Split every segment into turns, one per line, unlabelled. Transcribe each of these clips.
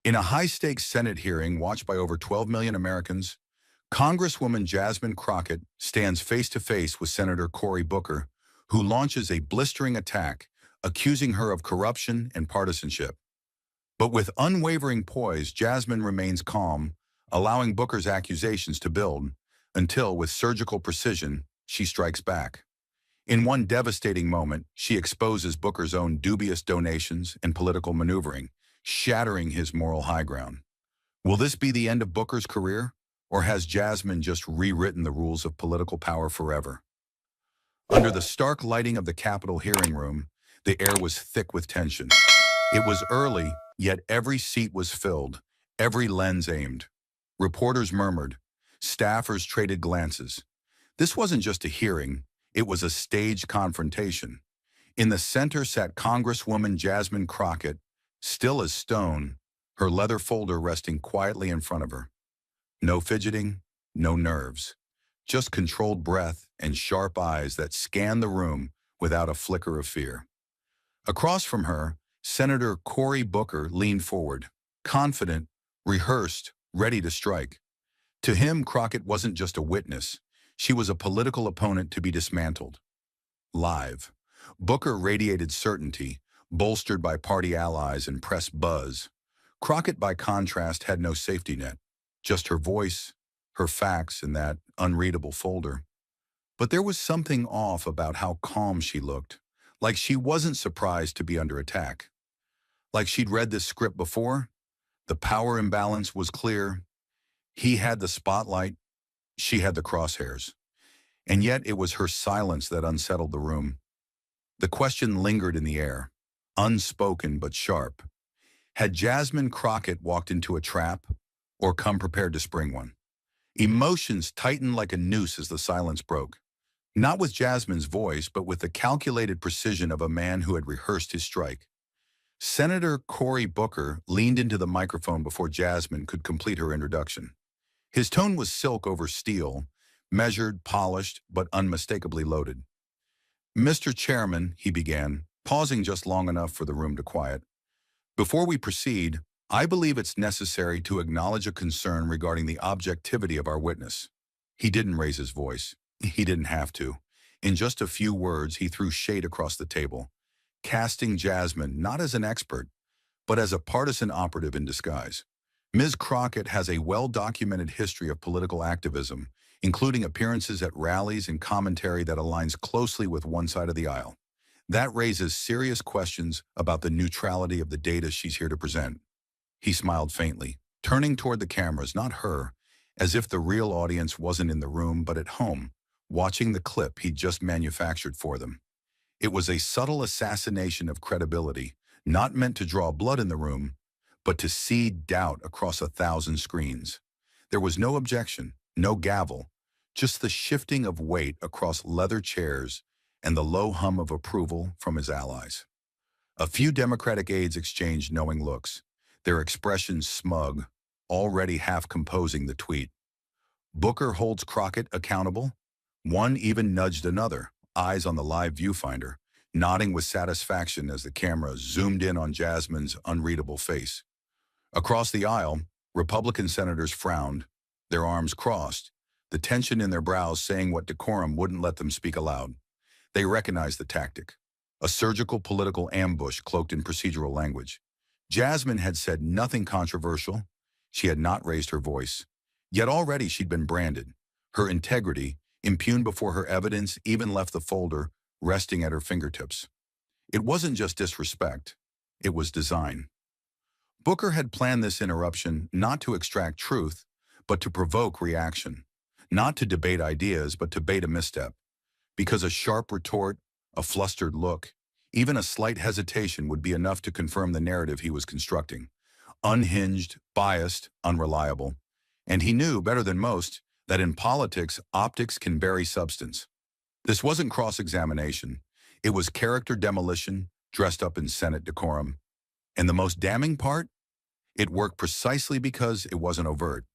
In a high-stakes Senate hearing watched by over 12 million Americans, Congresswoman Jasmine Crockett stands face-to-face with Senator Cory Booker, who launches a blistering attack, accusing her of corruption and partisanship. But with unwavering poise, Jasmine remains calm, allowing Booker's accusations to build, until, with surgical precision, she strikes back. In one devastating moment, she exposes Booker's own dubious donations and political maneuvering, shattering his moral high ground. Will this be the end of Booker's career, or has Jasmine just rewritten the rules of political power forever? Under the stark lighting of the Capitol hearing room, the air was thick with tension. It was early, yet every seat was filled, every lens aimed. Reporters murmured, staffers traded glances. This wasn't just a hearing, it was a staged confrontation. In the center sat Congresswoman Jasmine Crockett, still as stone, her leather folder resting quietly in front of her. No fidgeting, no nerves, just controlled breath and sharp eyes that scanned the room without a flicker of fear. Across from her, Senator Cory Booker leaned forward, confident, rehearsed, ready to strike. To him, Crockett wasn't just a witness. She was a political opponent to be dismantled. Live. Booker radiated certainty, bolstered by party allies and press buzz. Crockett, by contrast, had no safety net. Just her voice, her facts, and that unreadable folder. But there was something off about how calm she looked, like she wasn't surprised to be under attack. Like she'd read this script before. The power imbalance was clear. He had the spotlight, she had the crosshairs. And yet it was her silence that unsettled the room. The question lingered in the air, unspoken but sharp. Had Jasmine Crockett walked into a trap, or come prepared to spring one? Emotions tightened like a noose as the silence broke. Not with Jasmine's voice, but with the calculated precision of a man who had rehearsed his strike. Senator Cory Booker leaned into the microphone before Jasmine could complete her introduction. His tone was silk over steel, measured, polished, but unmistakably loaded. "Mr. Chairman," he began, pausing just long enough for the room to quiet. "Before we proceed, I believe it's necessary to acknowledge a concern regarding the objectivity of our witness." He didn't raise his voice. He didn't have to. In just a few words, he threw shade across the table, casting Jasmine not as an expert, but as a partisan operative in disguise. Ms. Crockett has a well-documented history of political activism, including appearances at rallies and commentary that aligns closely with one side of the aisle. That raises serious questions about the neutrality of the data she's here to present. He smiled faintly, turning toward the cameras, not her, as if the real audience wasn't in the room but at home, watching the clip he'd just manufactured for them. It was a subtle assassination of credibility, not meant to draw blood in the room, but to seed doubt across 1,000 screens. There was no objection, no gavel, just the shifting of weight across leather chairs and the low hum of approval from his allies. A few Democratic aides exchanged knowing looks, their expressions smug, already half composing the tweet. Booker holds Crockett accountable? One even nudged another, eyes on the live viewfinder, nodding with satisfaction as the camera zoomed in on Jasmine's unreadable face. Across the aisle, Republican senators frowned, their arms crossed, the tension in their brows saying what decorum wouldn't let them speak aloud. They recognized the tactic, a surgical political ambush cloaked in procedural language. Jasmine had said nothing controversial. She had not raised her voice. Yet already she'd been branded. Her integrity, impugned before her evidence, even left the folder resting at her fingertips. It wasn't just disrespect. It was design. Booker had planned this interruption not to extract truth, but to provoke reaction. Not to debate ideas, but to bait a misstep. Because a sharp retort, a flustered look, even a slight hesitation would be enough to confirm the narrative he was constructing. Unhinged, biased, unreliable. And he knew, better than most, that in politics, optics can bury substance. This wasn't cross-examination. It was character demolition, dressed up in Senate decorum. And the most damning part? It worked precisely because it wasn't overt.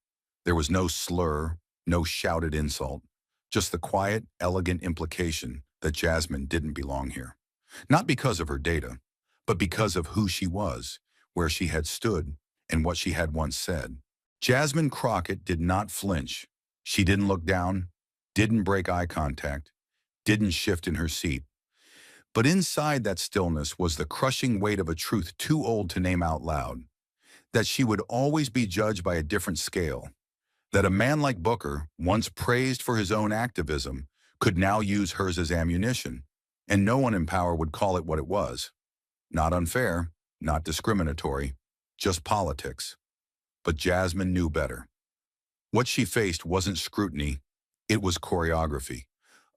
There was no slur, no shouted insult, just the quiet, elegant implication that Jasmine didn't belong here. Not because of her data, but because of who she was, where she had stood, and what she had once said. Jasmine Crockett did not flinch. She didn't look down, didn't break eye contact, didn't shift in her seat. But inside that stillness was the crushing weight of a truth too old to name out loud, that she would always be judged by a different scale, that a man like Booker, once praised for his own activism, could now use hers as ammunition, and no one in power would call it what it was. Not unfair, not discriminatory, just politics. But Jasmine knew better. What she faced wasn't scrutiny, it was choreography.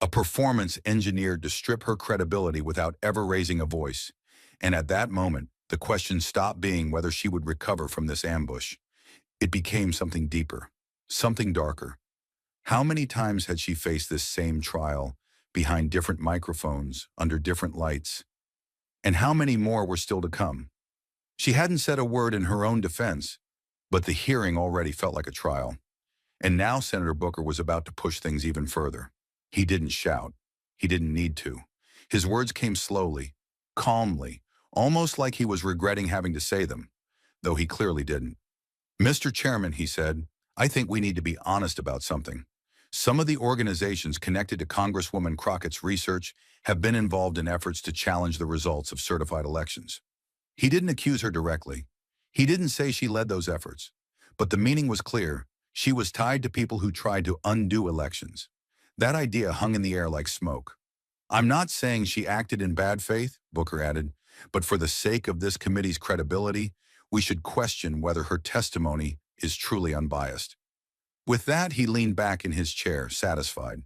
A performance engineered to strip her credibility without ever raising a voice. And at that moment, the question stopped being whether she would recover from this ambush. It became something deeper, something darker. How many times had she faced this same trial, behind different microphones, under different lights? And how many more were still to come? She hadn't said a word in her own defense, but the hearing already felt like a trial. And now Senator Booker was about to push things even further. He didn't shout. He didn't need to. His words came slowly, calmly, almost like he was regretting having to say them, though he clearly didn't. "Mr. Chairman," he said, "I think we need to be honest about something. Some of the organizations connected to Congresswoman Crockett's research have been involved in efforts to challenge the results of certified elections." He didn't accuse her directly. He didn't say she led those efforts. But the meaning was clear. She was tied to people who tried to undo elections. That idea hung in the air like smoke. "I'm not saying she acted in bad faith," Booker added, "but for the sake of this committee's credibility, we should question whether her testimony is truly unbiased." With that, he leaned back in his chair, satisfied.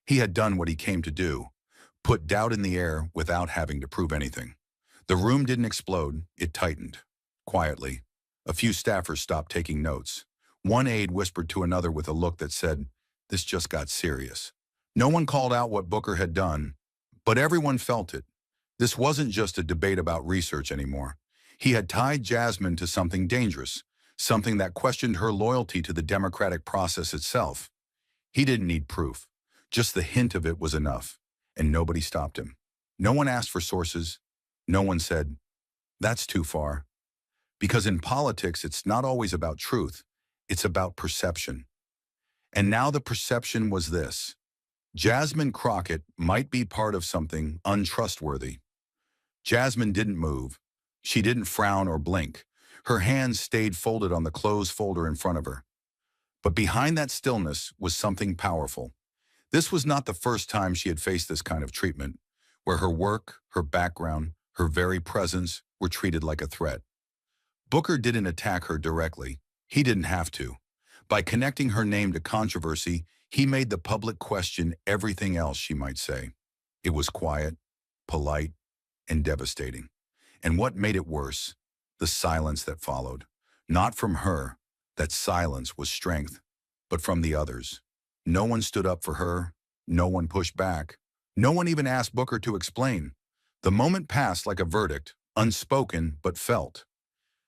He had done what he came to do, put doubt in the air without having to prove anything. The room didn't explode, it tightened. Quietly, a few staffers stopped taking notes. One aide whispered to another with a look that said, "This just got serious." No one called out what Booker had done, but everyone felt it. This wasn't just a debate about research anymore. He had tied Jasmine to something dangerous, something that questioned her loyalty to the democratic process itself. He didn't need proof. Just the hint of it was enough, and nobody stopped him. No one asked for sources. No one said, "That's too far." Because in politics, it's not always about truth. It's about perception. And now the perception was this: Jasmine Crockett might be part of something untrustworthy. Jasmine didn't move. She didn't frown or blink. Her hands stayed folded on the closed folder in front of her. But behind that stillness was something powerful. This was not the first time she had faced this kind of treatment, where her work, her background, her very presence were treated like a threat. Booker didn't attack her directly. He didn't have to. By connecting her name to controversy, he made the public question everything else she might say. It was quiet, polite, and devastating. And what made it worse? The silence that followed. Not from her. That silence was strength. But from the others. No one stood up for her. No one pushed back. No one even asked Booker to explain. The moment passed like a verdict, unspoken but felt.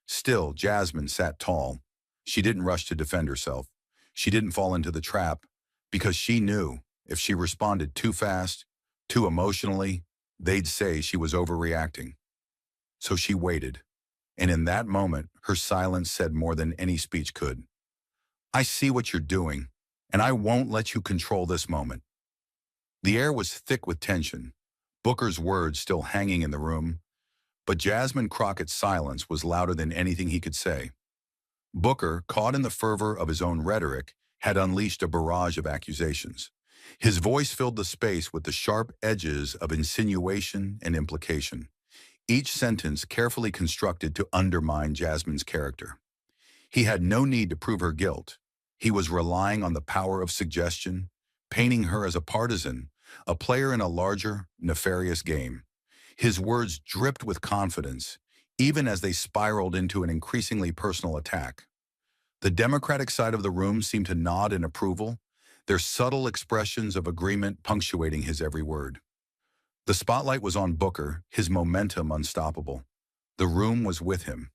Still, Jasmine sat tall. She didn't rush to defend herself. She didn't fall into the trap, because she knew if she responded too fast, too emotionally, they'd say she was overreacting. So she waited, and in that moment, her silence said more than any speech could. "I see what you're doing, and I won't let you control this moment." The air was thick with tension, Booker's words still hanging in the room, but Jasmine Crockett's silence was louder than anything he could say. Booker, caught in the fervor of his own rhetoric, had unleashed a barrage of accusations. His voice filled the space with the sharp edges of insinuation and implication, each sentence carefully constructed to undermine Jasmine's character. He had no need to prove her guilt. He was relying on the power of suggestion, painting her as a partisan, a player in a larger, nefarious game. His words dripped with confidence, even as they spiraled into an increasingly personal attack. The Democratic side of the room seemed to nod in approval, their subtle expressions of agreement punctuating his every word. The spotlight was on Booker, his momentum unstoppable. The room was with him.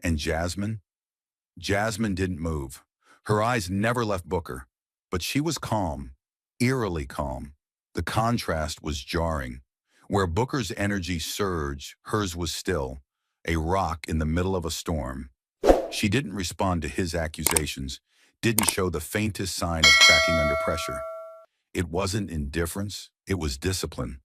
And Jasmine? Jasmine didn't move. Her eyes never left Booker, but she was calm, eerily calm. The contrast was jarring. Where Booker's energy surged, hers was still, a rock in the middle of a storm. She didn't respond to his accusations, didn't show the faintest sign of cracking under pressure. It wasn't indifference, it was discipline.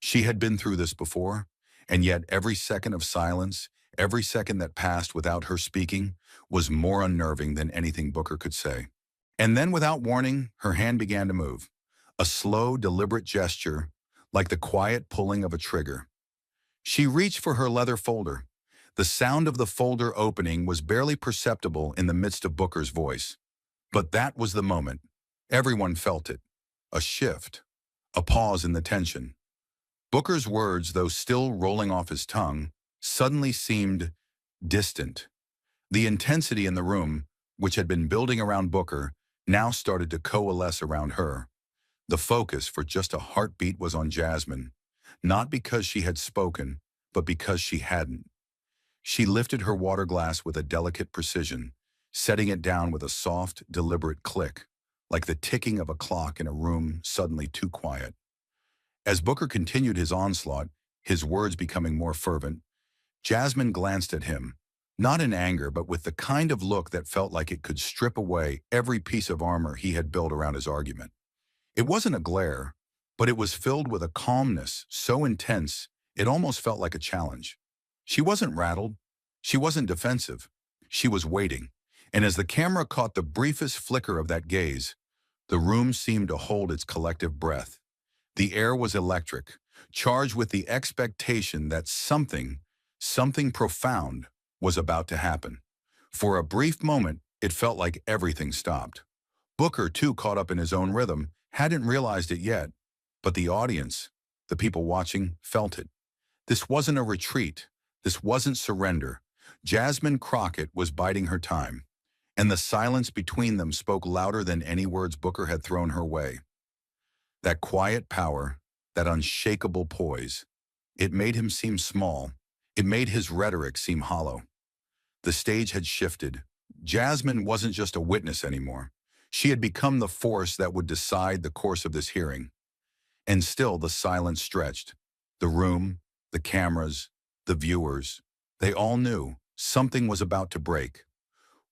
She had been through this before, and yet every second of silence, every second that passed without her speaking, was more unnerving than anything Booker could say. And then, without warning, her hand began to move. A slow, deliberate gesture, like the quiet pulling of a trigger. She reached for her leather folder. The sound of the folder opening was barely perceptible in the midst of Booker's voice. But that was the moment. Everyone felt it. A shift. A pause in the tension. Booker's words, though still rolling off his tongue, suddenly seemed distant. The intensity in the room, which had been building around Booker, now started to coalesce around her. The focus for just a heartbeat was on Jasmine, not because she had spoken, but because she hadn't. She lifted her water glass with a delicate precision, setting it down with a soft, deliberate click, like the ticking of a clock in a room suddenly too quiet. As Booker continued his onslaught, his words becoming more fervent, Jasmine glanced at him, not in anger, but with the kind of look that felt like it could strip away every piece of armor he had built around his argument. It wasn't a glare, but it was filled with a calmness so intense it almost felt like a challenge. She wasn't rattled. She wasn't defensive. She was waiting. And as the camera caught the briefest flicker of that gaze, the room seemed to hold its collective breath. The air was electric, charged with the expectation that something profound was about to happen. For a brief moment, it felt like everything stopped. Booker, too caught up in his own rhythm, hadn't realized it yet, but the audience, the people watching, felt it. This wasn't a retreat. This wasn't surrender. Jasmine Crockett was biding her time, and the silence between them spoke louder than any words Booker had thrown her way. That quiet power, that unshakable poise, it made him seem small. It made his rhetoric seem hollow. The stage had shifted. Jasmine wasn't just a witness anymore. She had become the force that would decide the course of this hearing. And still the silence stretched. The room, the cameras, the viewers, they all knew something was about to break.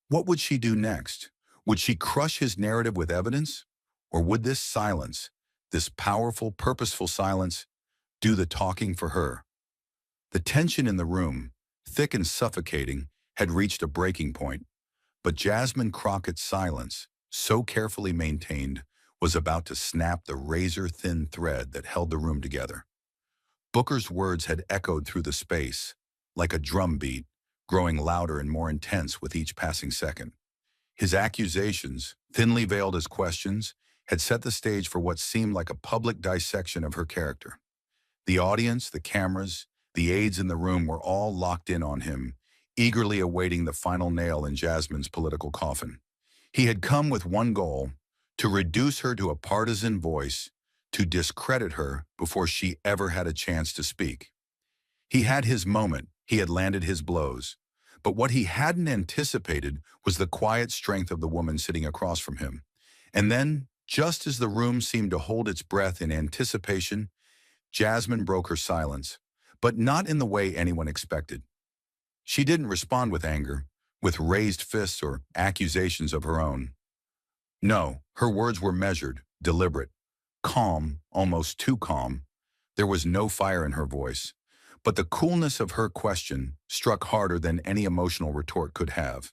What would she do next? Would she crush his narrative with evidence? Or would this silence, this powerful, purposeful silence, do the talking for her? The tension in the room, thick and suffocating, had reached a breaking point, but Jasmine Crockett's silence, so carefully maintained, was about to snap the razor-thin thread that held the room together. Booker's words had echoed through the space, like a drum beat, growing louder and more intense with each passing second. His accusations, thinly veiled as questions, had set the stage for what seemed like a public dissection of her character. The audience, the cameras, the aides in the room were all locked in on him, eagerly awaiting the final nail in Jasmine's political coffin. He had come with one goal: to reduce her to a partisan voice, to discredit her before she ever had a chance to speak. He had his moment, he had landed his blows. But what he hadn't anticipated was the quiet strength of the woman sitting across from him. And then, just as the room seemed to hold its breath in anticipation, Jasmine broke her silence, but not in the way anyone expected. She didn't respond with anger, with raised fists or accusations of her own. No, her words were measured, deliberate, calm, almost too calm. There was no fire in her voice, but the coolness of her question struck harder than any emotional retort could have.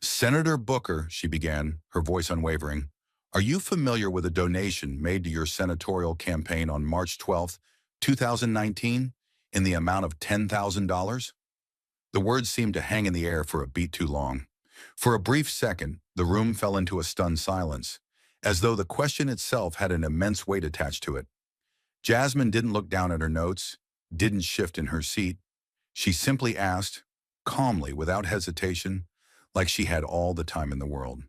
"Senator Booker," she began, her voice unwavering, "are you familiar with a donation made to your senatorial campaign on March 12th, 2019, in the amount of $10,000? The words seemed to hang in the air for a beat too long. For a brief second, the room fell into a stunned silence, as though the question itself had an immense weight attached to it. Jasmine didn't look down at her notes, didn't shift in her seat. She simply asked, calmly, without hesitation, like she had all the time in the world.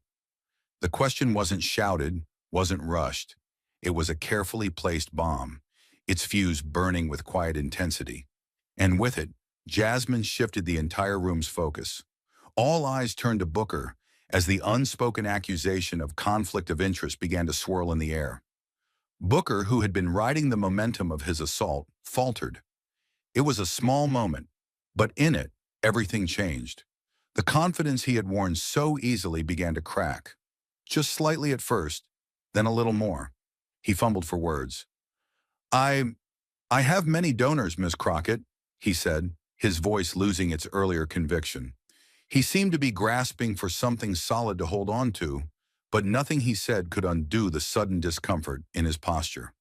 The question wasn't shouted, wasn't rushed. It was a carefully placed bomb, its fuse burning with quiet intensity. And with it, Jasmine shifted the entire room's focus. All eyes turned to Booker as the unspoken accusation of conflict of interest began to swirl in the air. Booker, who had been riding the momentum of his assault, faltered. It was a small moment, but in it, everything changed. The confidence he had worn so easily began to crack. Just slightly at first, then a little more. He fumbled for words. I, I have many donors, Miss Crockett, he said, his voice losing its earlier conviction. He seemed to be grasping for something solid to hold on to, but nothing he said could undo the sudden discomfort in his posture.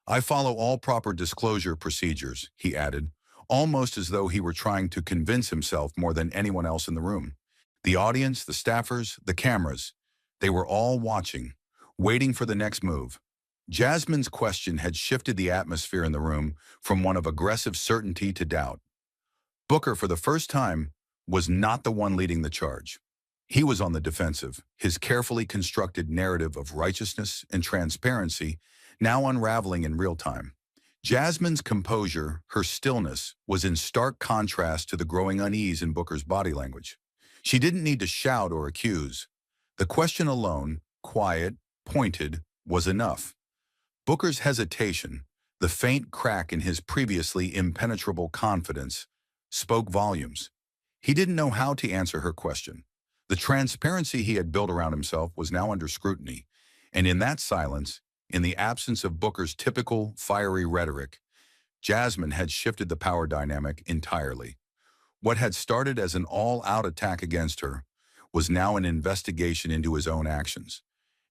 I follow all proper disclosure procedures, he added, almost as though he were trying to convince himself more than anyone else in the room. The audience, the staffers, the cameras, they were all watching, waiting for the next move. Jasmine's question had shifted the atmosphere in the room from one of aggressive certainty to doubt. Booker, for the first time, was not the one leading the charge. He was on the defensive, his carefully constructed narrative of righteousness and transparency now unraveling in real time. Jasmine's composure, her stillness, was in stark contrast to the growing unease in Booker's body language. She didn't need to shout or accuse. The question alone, quiet, pointed, was enough. Booker's hesitation, the faint crack in his previously impenetrable confidence, spoke volumes. He didn't know how to answer her question. The transparency he had built around himself was now under scrutiny, and in that silence, in the absence of Booker's typical fiery rhetoric, Jasmine had shifted the power dynamic entirely. What had started as an all-out attack against her was now an investigation into his own actions,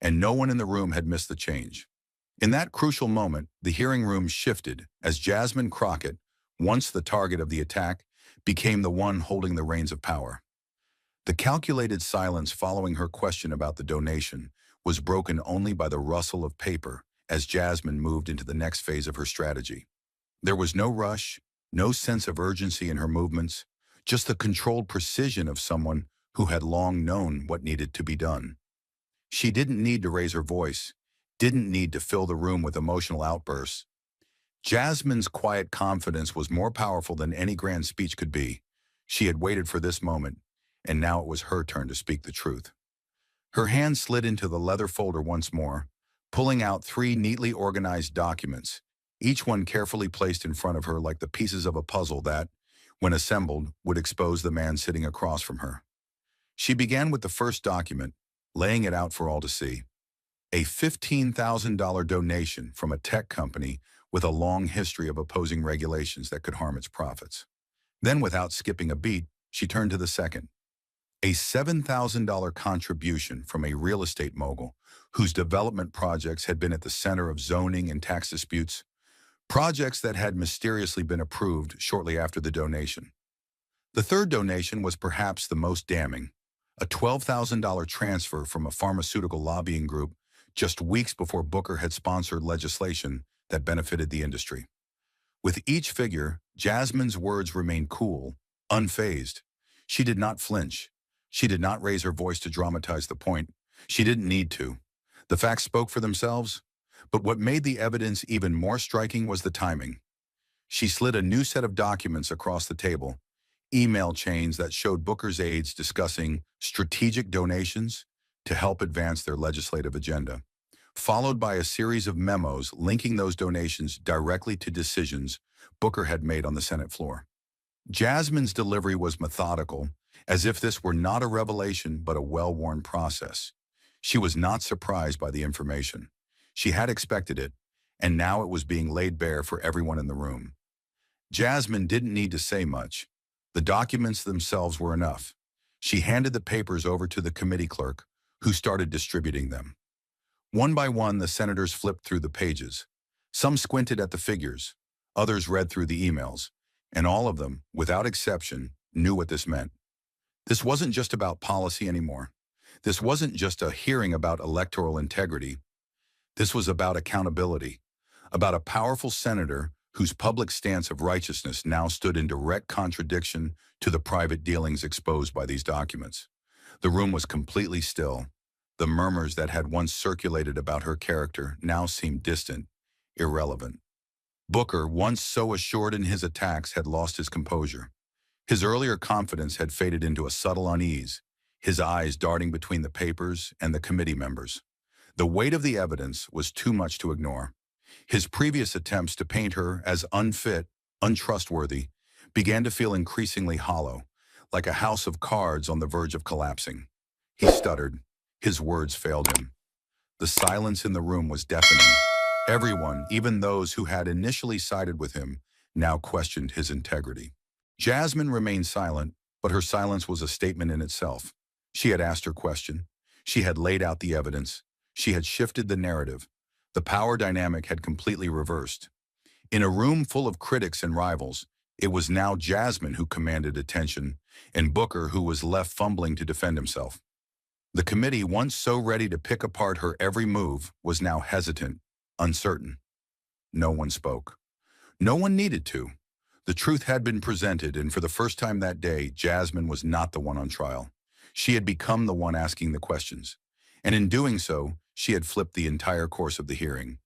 and no one in the room had missed the change. In that crucial moment, the hearing room shifted as Jasmine Crockett, once the target of the attack, became the one holding the reins of power. The calculated silence following her question about the donation was broken only by the rustle of paper as Jasmine moved into the next phase of her strategy. There was no rush, no sense of urgency in her movements, just the controlled precision of someone who had long known what needed to be done. She didn't need to raise her voice, didn't need to fill the room with emotional outbursts. Jasmine's quiet confidence was more powerful than any grand speech could be. She had waited for this moment, and now it was her turn to speak the truth. Her hand slid into the leather folder once more, pulling out 3 neatly organized documents, each one carefully placed in front of her like the pieces of a puzzle that, when assembled, would expose the man sitting across from her. She began with the first document, laying it out for all to see. A $15,000 donation from a tech company with a long history of opposing regulations that could harm its profits. Then, without skipping a beat, she turned to the second. A $7,000 contribution from a real estate mogul whose development projects had been at the center of zoning and tax disputes, projects that had mysteriously been approved shortly after the donation. The third donation was perhaps the most damning, a $12,000 transfer from a pharmaceutical lobbying group just weeks before Booker had sponsored legislation that benefited the industry. With each figure, Jasmine's words remained cool, unfazed. She did not flinch. She did not raise her voice to dramatize the point. She didn't need to. The facts spoke for themselves, but what made the evidence even more striking was the timing. She slid a new set of documents across the table, email chains that showed Booker's aides discussing strategic donations to help advance their legislative agenda, followed by a series of memos linking those donations directly to decisions Booker had made on the Senate floor. Jasmine's delivery was methodical, as if this were not a revelation but a well-worn process. She was not surprised by the information. She had expected it, and now it was being laid bare for everyone in the room. Jasmine didn't need to say much. The documents themselves were enough. She handed the papers over to the committee clerk, who started distributing them. One by one, the senators flipped through the pages. Some squinted at the figures, others read through the emails, and all of them, without exception, knew what this meant. This wasn't just about policy anymore. This wasn't just a hearing about electoral integrity. This was about accountability, about a powerful senator whose public stance of righteousness now stood in direct contradiction to the private dealings exposed by these documents. The room was completely still. The murmurs that had once circulated about her character now seemed distant, irrelevant. Booker, once so assured in his attacks, had lost his composure. His earlier confidence had faded into a subtle unease, his eyes darting between the papers and the committee members. The weight of the evidence was too much to ignore. His previous attempts to paint her as unfit, untrustworthy, began to feel increasingly hollow, like a house of cards on the verge of collapsing. He stuttered. His words failed him. The silence in the room was deafening. Everyone, even those who had initially sided with him, now questioned his integrity. Jasmine remained silent, but her silence was a statement in itself. She had asked her question. She had laid out the evidence. She had shifted the narrative. The power dynamic had completely reversed. In a room full of critics and rivals, it was now Jasmine who commanded attention, and Booker who was left fumbling to defend himself. The committee, once so ready to pick apart her every move, was now hesitant, uncertain. No one spoke. No one needed to. The truth had been presented, and for the first time that day, Jasmine was not the one on trial. She had become the one asking the questions. And in doing so, she had flipped the entire course of the hearing.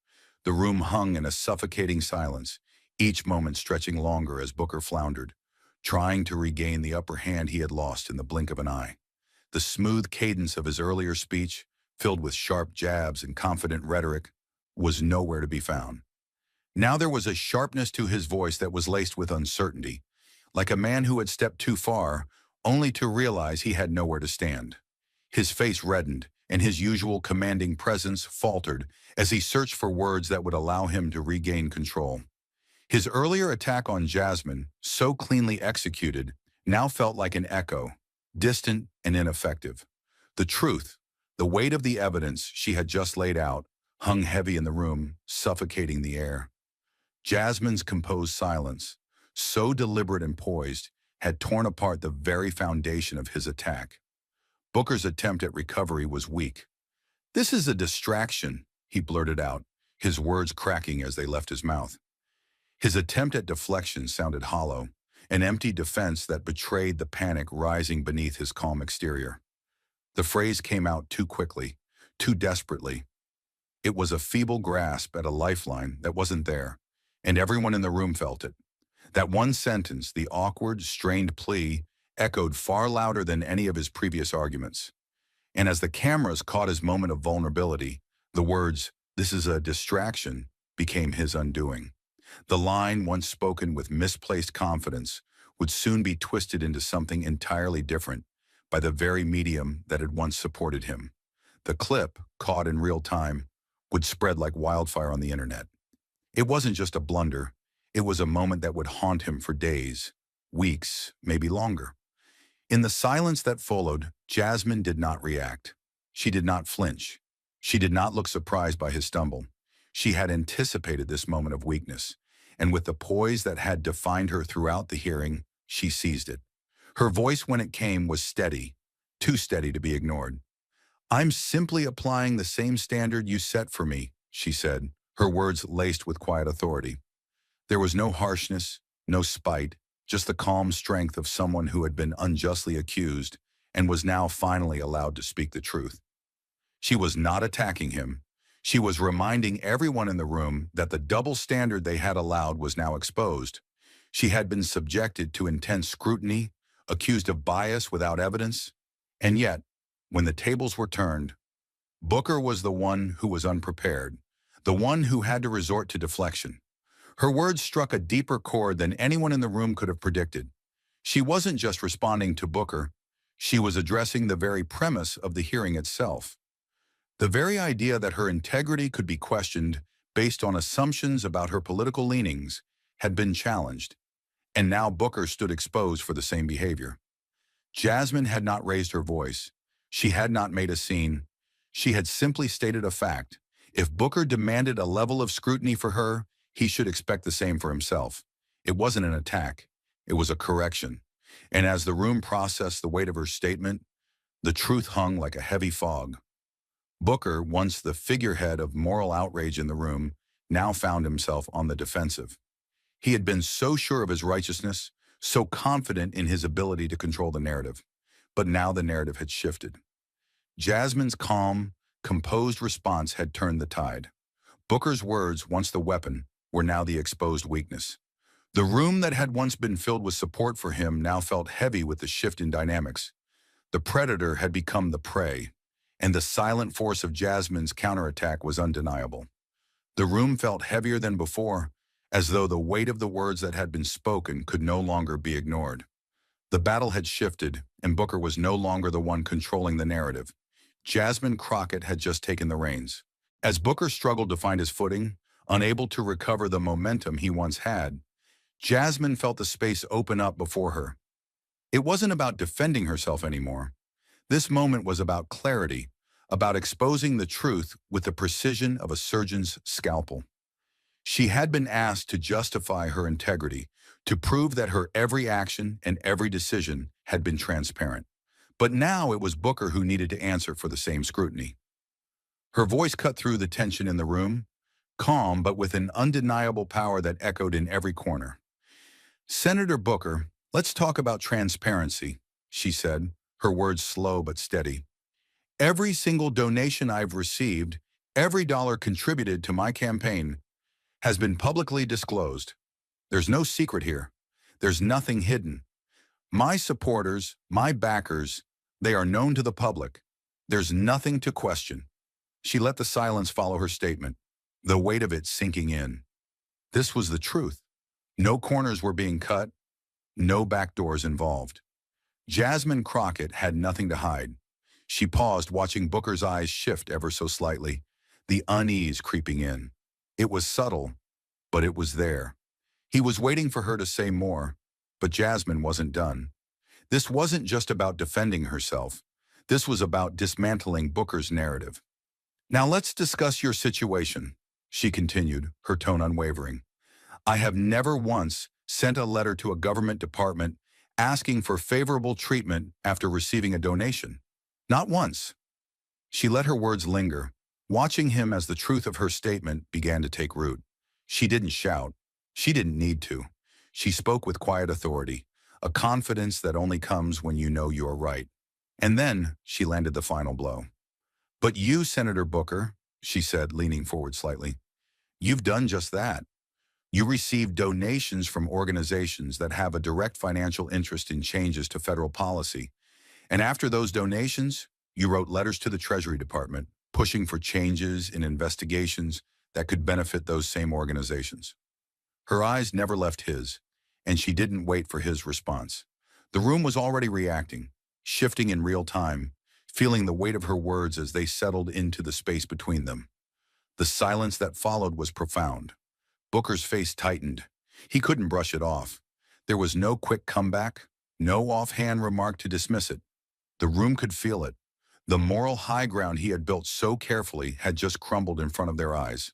The room hung in a suffocating silence, each moment stretching longer as Booker floundered, trying to regain the upper hand he had lost in the blink of an eye. The smooth cadence of his earlier speech, filled with sharp jabs and confident rhetoric, was nowhere to be found. Now there was a sharpness to his voice that was laced with uncertainty, like a man who had stepped too far, only to realize he had nowhere to stand. His face reddened, and his usual commanding presence faltered as he searched for words that would allow him to regain control. His earlier attack on Jasmine, so cleanly executed, now felt like an echo, distant and ineffective. The truth, the weight of the evidence she had just laid out, hung heavy in the room, suffocating the air. Jasmine's composed silence, so deliberate and poised, had torn apart the very foundation of his attack. Booker's attempt at recovery was weak. "This is a distraction," he blurted out, his words cracking as they left his mouth. His attempt at deflection sounded hollow, an empty defense that betrayed the panic rising beneath his calm exterior. The phrase came out too quickly, too desperately. It was a feeble grasp at a lifeline that wasn't there, and everyone in the room felt it. That one sentence, the awkward, strained plea, echoed far louder than any of his previous arguments. And as the cameras caught his moment of vulnerability, the words, "This is a distraction," became his undoing. The line, once spoken with misplaced confidence, would soon be twisted into something entirely different by the very medium that had once supported him. The clip, caught in real time, would spread like wildfire on the internet. It wasn't just a blunder. It was a moment that would haunt him for days, weeks, maybe longer. In the silence that followed, Jasmine did not react. She did not flinch. She did not look surprised by his stumble. She had anticipated this moment of weakness, and with the poise that had defined her throughout the hearing, she seized it. Her voice when it came was steady, too steady to be ignored. "I'm simply applying the same standard you set for me," she said, her words laced with quiet authority. There was no harshness, no spite, just the calm strength of someone who had been unjustly accused and was now finally allowed to speak the truth. She was not attacking him. She was reminding everyone in the room that the double standard they had allowed was now exposed. She had been subjected to intense scrutiny, accused of bias without evidence, and yet, when the tables were turned, Booker was the one who was unprepared, the one who had to resort to deflection. Her words struck a deeper chord than anyone in the room could have predicted. She wasn't just responding to Booker, she was addressing the very premise of the hearing itself. The very idea that her integrity could be questioned based on assumptions about her political leanings had been challenged, and now Booker stood exposed for the same behavior. Jasmine had not raised her voice. She had not made a scene. She had simply stated a fact. If Booker demanded a level of scrutiny for her, he should expect the same for himself. It wasn't an attack. It was a correction. And as the room processed the weight of her statement, the truth hung like a heavy fog. Booker, once the figurehead of moral outrage in the room, now found himself on the defensive. He had been so sure of his righteousness, so confident in his ability to control the narrative. But now the narrative had shifted. Jasmine's calm, composed response had turned the tide. Booker's words, once the weapon, were now the exposed weakness. The room that had once been filled with support for him now felt heavy with the shift in dynamics. The predator had become the prey, and the silent force of Jasmine's counterattack was undeniable. The room felt heavier than before, as though the weight of the words that had been spoken could no longer be ignored. The battle had shifted, and Booker was no longer the one controlling the narrative. Jasmine Crockett had just taken the reins. As Booker struggled to find his footing, unable to recover the momentum he once had, Jasmine felt the space open up before her. It wasn't about defending herself anymore. This moment was about clarity, about exposing the truth with the precision of a surgeon's scalpel. She had been asked to justify her integrity, to prove that her every action and every decision had been transparent. But now it was Booker who needed to answer for the same scrutiny. Her voice cut through the tension in the room, calm but with an undeniable power that echoed in every corner. "Senator Booker, let's talk about transparency," she said, her words slow but steady. "Every single donation I've received, every dollar contributed to my campaign, has been publicly disclosed. There's no secret here. There's nothing hidden. My supporters, my backers, they are known to the public. There's nothing to question." She let the silence follow her statement, the weight of it sinking in. This was the truth. No corners were being cut, no backdoors involved. Jasmine Crockett had nothing to hide. She paused, watching Booker's eyes shift ever so slightly, the unease creeping in. It was subtle, but it was there. He was waiting for her to say more, but Jasmine wasn't done. This wasn't just about defending herself. This was about dismantling Booker's narrative. "Now let's discuss your situation," she continued, her tone unwavering. "I have never once sent a letter to a government department asking for favorable treatment after receiving a donation. Not once." She let her words linger, watching him as the truth of her statement began to take root. She didn't shout. She didn't need to. She spoke with quiet authority, a confidence that only comes when you know you are right. And then she landed the final blow. "But you, Senator Booker," she said, leaning forward slightly, "you've done just that. You received donations from organizations that have a direct financial interest in changes to federal policy. And after those donations, you wrote letters to the Treasury Department, pushing for changes in investigations that could benefit those same organizations." Her eyes never left his, and she didn't wait for his response. The room was already reacting, shifting in real time, feeling the weight of her words as they settled into the space between them. The silence that followed was profound. Booker's face tightened. He couldn't brush it off. There was no quick comeback, no offhand remark to dismiss it. The room could feel it. The moral high ground he had built so carefully had just crumbled in front of their eyes.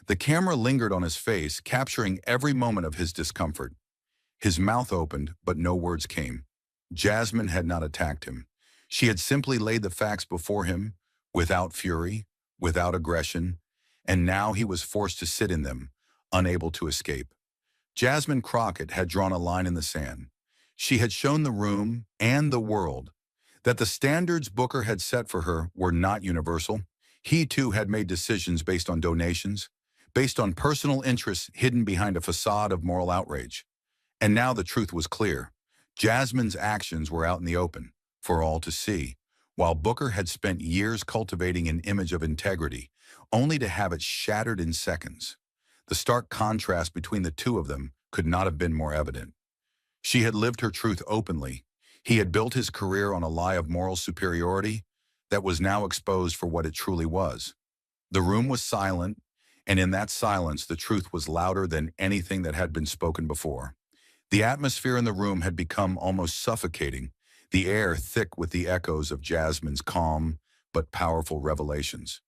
The camera lingered on his face, capturing every moment of his discomfort. His mouth opened, but no words came. Jasmine had not attacked him. She had simply laid the facts before him, without fury, without aggression, and now he was forced to sit in them, unable to escape. Jasmine Crockett had drawn a line in the sand. She had shown the room and the world that the standards Booker had set for her were not universal. He too had made decisions based on donations, based on personal interests hidden behind a facade of moral outrage. And now the truth was clear. Jasmine's actions were out in the open, for all to see, while Booker had spent years cultivating an image of integrity, only to have it shattered in seconds. The stark contrast between the two of them could not have been more evident. She had lived her truth openly. He had built his career on a lie of moral superiority that was now exposed for what it truly was. The room was silent, and in that silence the truth was louder than anything that had been spoken before. The atmosphere in the room had become almost suffocating, the air thick with the echoes of Jasmine's calm but powerful revelations.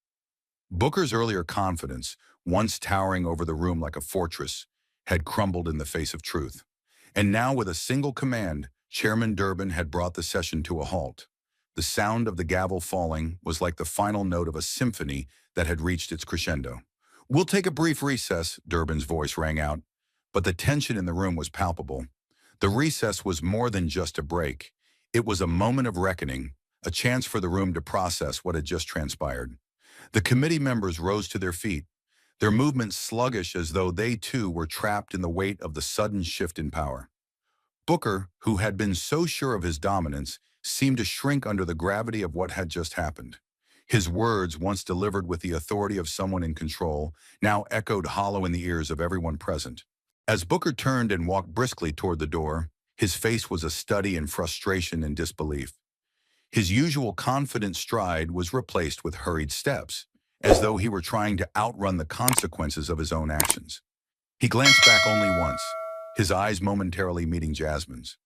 Booker's earlier confidence, once towering over the room like a fortress, had crumbled in the face of truth. And now, with a single command, Chairman Durbin had brought the session to a halt. The sound of the gavel falling was like the final note of a symphony that had reached its crescendo. "We'll take a brief recess," Durbin's voice rang out, but the tension in the room was palpable. The recess was more than just a break. It was a moment of reckoning, a chance for the room to process what had just transpired. The committee members rose to their feet, their movements sluggish as though they too were trapped in the weight of the sudden shift in power. Booker, who had been so sure of his dominance, seemed to shrink under the gravity of what had just happened. His words, once delivered with the authority of someone in control, now echoed hollow in the ears of everyone present. As Booker turned and walked briskly toward the door, His face was a study in frustration and disbelief. His usual confident stride was replaced with hurried steps, as though he were trying to outrun the consequences of his own actions. He glanced back only once, his eyes momentarily meeting Jasmine's.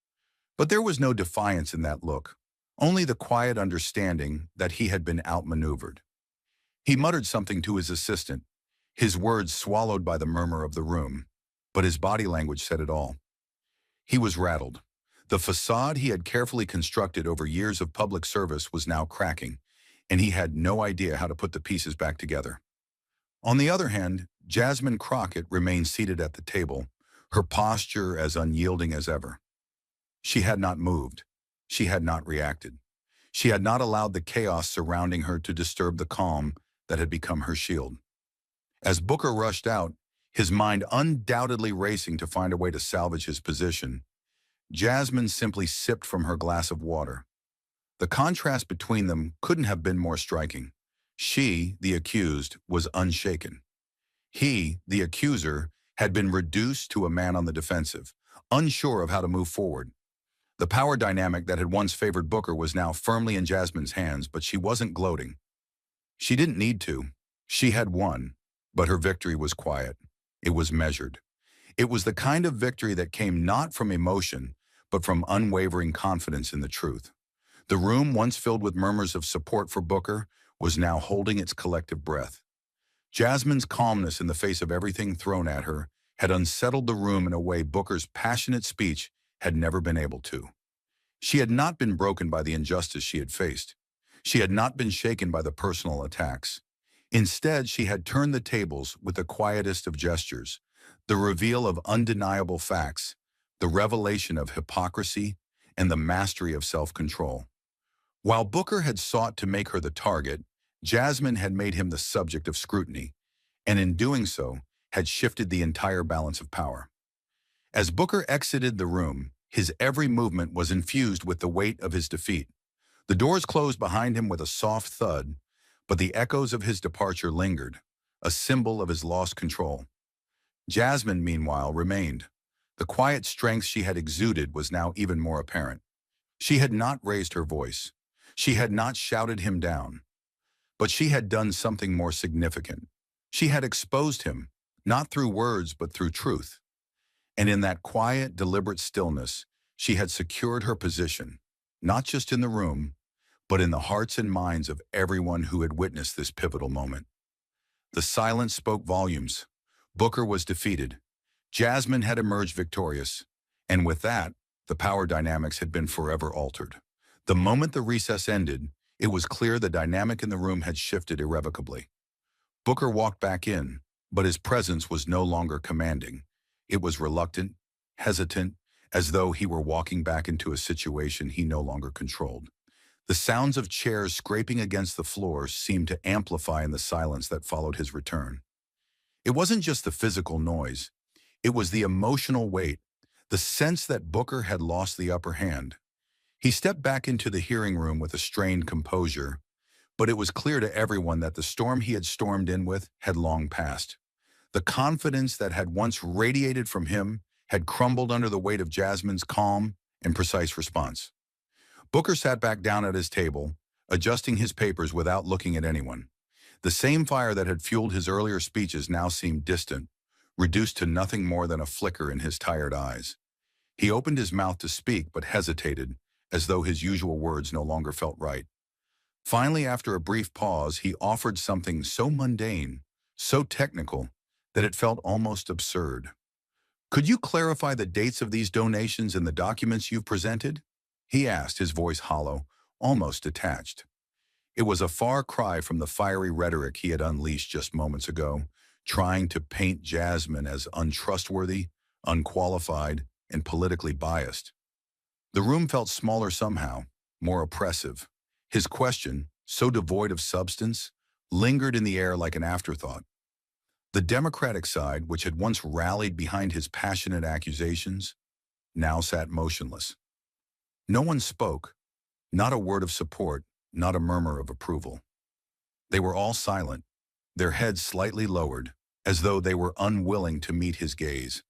But there was no defiance in that look, only the quiet understanding that he had been outmaneuvered. He muttered something to his assistant, his words swallowed by the murmur of the room, but his body language said it all. He was rattled. The facade he had carefully constructed over years of public service was now cracking, and he had no idea how to put the pieces back together. On the other hand, Jasmine Crockett remained seated at the table, her posture as unyielding as ever. She had not moved. She had not reacted. She had not allowed the chaos surrounding her to disturb the calm that had become her shield. As Booker rushed out, his mind undoubtedly racing to find a way to salvage his position, Jasmine simply sipped from her glass of water. The contrast between them couldn't have been more striking. She, the accused, was unshaken. He, the accuser, had been reduced to a man on the defensive, unsure of how to move forward. The power dynamic that had once favored Booker was now firmly in Jasmine's hands, but she wasn't gloating. She didn't need to. She had won, but her victory was quiet. It was measured. It was the kind of victory that came not from emotion, but from unwavering confidence in the truth. The room, once filled with murmurs of support for Booker, was now holding its collective breath. Jasmine's calmness in the face of everything thrown at her had unsettled the room in a way Booker's passionate speech had never been able to. She had not been broken by the injustice she had faced. She had not been shaken by the personal attacks. Instead, she had turned the tables with the quietest of gestures, the reveal of undeniable facts, the revelation of hypocrisy, and the mastery of self-control. While Booker had sought to make her the target, Jasmine had made him the subject of scrutiny, and in doing so, had shifted the entire balance of power. As Booker exited the room, his every movement was infused with the weight of his defeat. The doors closed behind him with a soft thud, but the echoes of his departure lingered, a symbol of his lost control. Jasmine, meanwhile, remained. The quiet strength she had exuded was now even more apparent. She had not raised her voice. She had not shouted him down. But she had done something more significant. She had exposed him, not through words but through truth. And in that quiet, deliberate stillness, she had secured her position, not just in the room, but in the hearts and minds of everyone who had witnessed this pivotal moment. The silence spoke volumes. Booker was defeated. Jasmine had emerged victorious. And with that, the power dynamics had been forever altered. The moment the recess ended, it was clear the dynamic in the room had shifted irrevocably. Booker walked back in, but his presence was no longer commanding. It was reluctant, hesitant, as though he were walking back into a situation he no longer controlled. The sounds of chairs scraping against the floor seemed to amplify in the silence that followed his return. It wasn't just the physical noise. It was the emotional weight, the sense that Booker had lost the upper hand. He stepped back into the hearing room with a strained composure, but it was clear to everyone that the storm he had stormed in with had long passed. The confidence that had once radiated from him had crumbled under the weight of Jasmine's calm and precise response. Booker sat back down at his table, adjusting his papers without looking at anyone. The same fire that had fueled his earlier speeches now seemed distant, reduced to nothing more than a flicker in his tired eyes. He opened his mouth to speak but hesitated, as though his usual words no longer felt right. Finally, after a brief pause, he offered something so mundane, so technical, that it felt almost absurd. "Could you clarify the dates of these donations in the documents you've presented?" he asked, his voice hollow, almost detached. It was a far cry from the fiery rhetoric he had unleashed just moments ago, trying to paint Jasmine as untrustworthy, unqualified, and politically biased. The room felt smaller somehow, more oppressive. His question, so devoid of substance, lingered in the air like an afterthought. The Democratic side, which had once rallied behind his passionate accusations, now sat motionless. No one spoke, not a word of support, not a murmur of approval. They were all silent, their heads slightly lowered, as though they were unwilling to meet his gaze.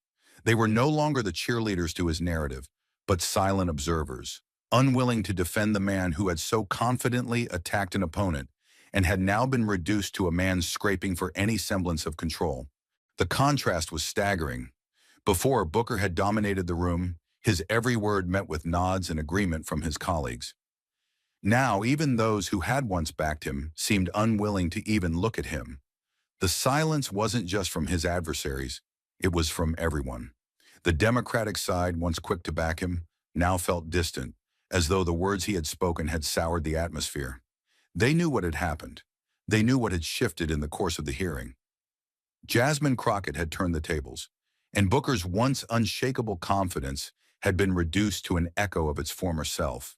They were no longer the cheerleaders to his narrative, but silent observers, unwilling to defend the man who had so confidently attacked an opponent and had now been reduced to a man scraping for any semblance of control. The contrast was staggering. Before, Booker had dominated the room, his every word met with nods and agreement from his colleagues. Now, even those who had once backed him seemed unwilling to even look at him. The silence wasn't just from his adversaries, it was from everyone. The Democratic side, once quick to back him, now felt distant, as though the words he had spoken had soured the atmosphere. They knew what had happened. They knew what had shifted in the course of the hearing. Jasmine Crockett had turned the tables, and Booker's once unshakable confidence had been reduced to an echo of its former self.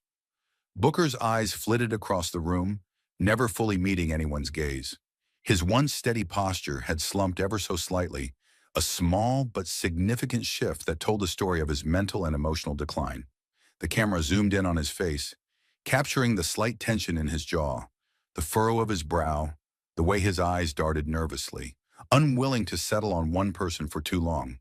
Booker's eyes flitted across the room, never fully meeting anyone's gaze. His once steady posture had slumped ever so slightly, a small but significant shift that told the story of his mental and emotional decline. The camera zoomed in on his face, capturing the slight tension in his jaw, the furrow of his brow, the way his eyes darted nervously, unwilling to settle on one person for too long.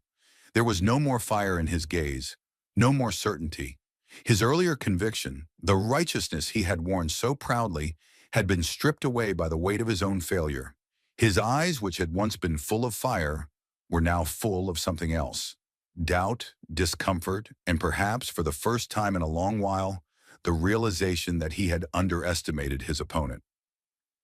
There was no more fire in his gaze, no more certainty. His earlier conviction, the righteousness he had worn so proudly, had been stripped away by the weight of his own failure. His eyes, which had once been full of fire, were now full of something else. Doubt, discomfort, and perhaps for the first time in a long while, the realization that he had underestimated his opponent.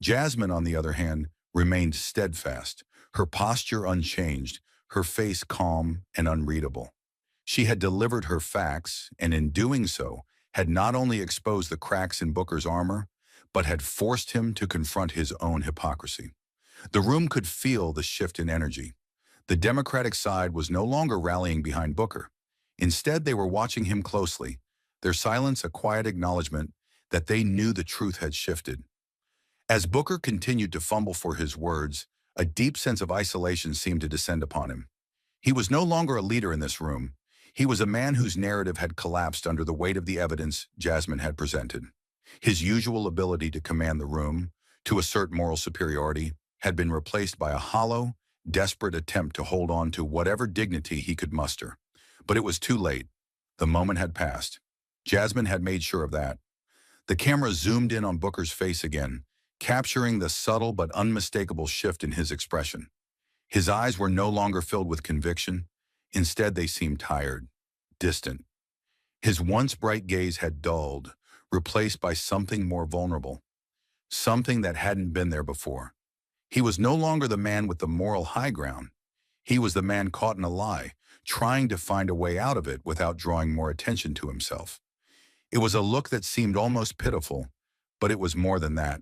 Jasmine, on the other hand, remained steadfast, her posture unchanged, her face calm and unreadable. She had delivered her facts, and in doing so, had not only exposed the cracks in Booker's armor, but had forced him to confront his own hypocrisy. The room could feel the shift in energy. The Democratic side was no longer rallying behind Booker. Instead, they were watching him closely, their silence a quiet acknowledgement that they knew the truth had shifted. As Booker continued to fumble for his words, a deep sense of isolation seemed to descend upon him. He was no longer a leader in this room. He was a man whose narrative had collapsed under the weight of the evidence Jasmine had presented. His usual ability to command the room, to assert moral superiority, had been replaced by a hollow, desperate attempt to hold on to whatever dignity he could muster. But it was too late. The moment had passed. Jasmine had made sure of that. The camera zoomed in on Booker's face again, capturing the subtle but unmistakable shift in his expression. His eyes were no longer filled with conviction. Instead, they seemed tired, distant. His once bright gaze had dulled, replaced by something more vulnerable, something that hadn't been there before. He was no longer the man with the moral high ground. He was the man caught in a lie, trying to find a way out of it without drawing more attention to himself. It was a look that seemed almost pitiful, but it was more than that.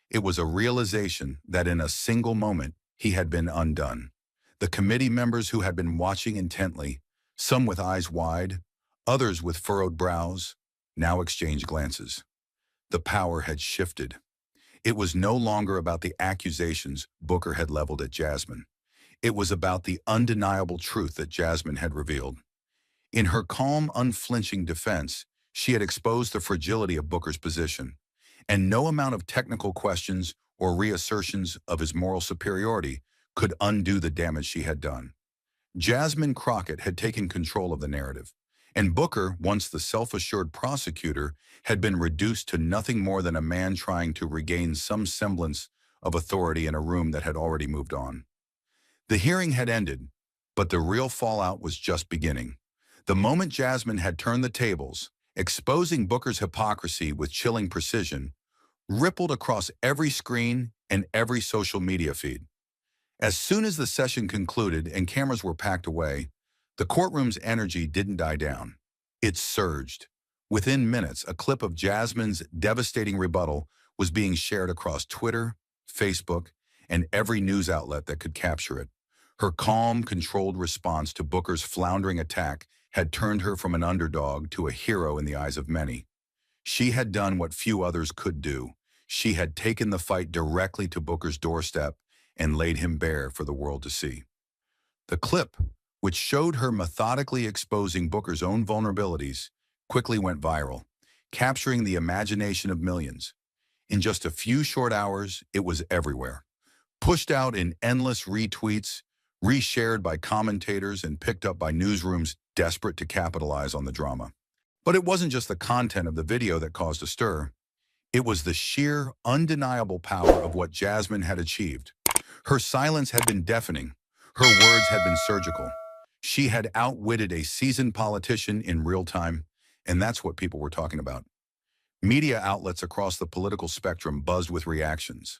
It was a realization that in a single moment he had been undone. The committee members who had been watching intently, some with eyes wide, others with furrowed brows, now exchanged glances. The power had shifted. It was no longer about the accusations Booker had leveled at Jasmine. It was about the undeniable truth that Jasmine had revealed. In her calm, unflinching defense, she had exposed the fragility of Booker's position, and no amount of technical questions or reassertions of his moral superiority could undo the damage she had done. Jasmine Crockett had taken control of the narrative, and Booker, once the self-assured prosecutor, had been reduced to nothing more than a man trying to regain some semblance of authority in a room that had already moved on. The hearing had ended, but the real fallout was just beginning. The moment Jasmine had turned the tables, exposing Booker's hypocrisy with chilling precision, rippled across every screen and every social media feed. As soon as the session concluded and cameras were packed away, the courtroom's energy didn't die down. It surged. Within minutes, a clip of Jasmine's devastating rebuttal was being shared across Twitter, Facebook, and every news outlet that could capture it. Her calm, controlled response to Booker's floundering attack had turned her from an underdog to a hero in the eyes of many. She had done what few others could do. She had taken the fight directly to Booker's doorstep and laid him bare for the world to see. The clip, which showed her methodically exposing Booker's own vulnerabilities, quickly went viral, capturing the imagination of millions. In just a few short hours, it was everywhere. Pushed out in endless retweets, reshared by commentators, and picked up by newsrooms desperate to capitalize on the drama. But it wasn't just the content of the video that caused a stir. It was the sheer, undeniable power of what Jasmine had achieved. Her silence had been deafening. Her words had been surgical. She had outwitted a seasoned politician in real time, and that's what people were talking about. Media outlets across the political spectrum buzzed with reactions.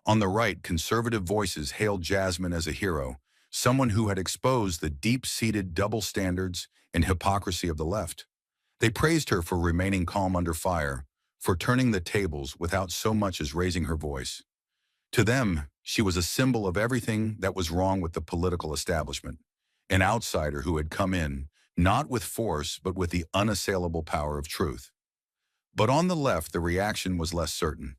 On the right, conservative voices hailed Jasmine as a hero, someone who had exposed the deep-seated double standards and hypocrisy of the left. They praised her for remaining calm under fire, for turning the tables without so much as raising her voice. To them, she was a symbol of everything that was wrong with the political establishment, an outsider who had come in, not with force, but with the unassailable power of truth. But on the left, the reaction was less certain.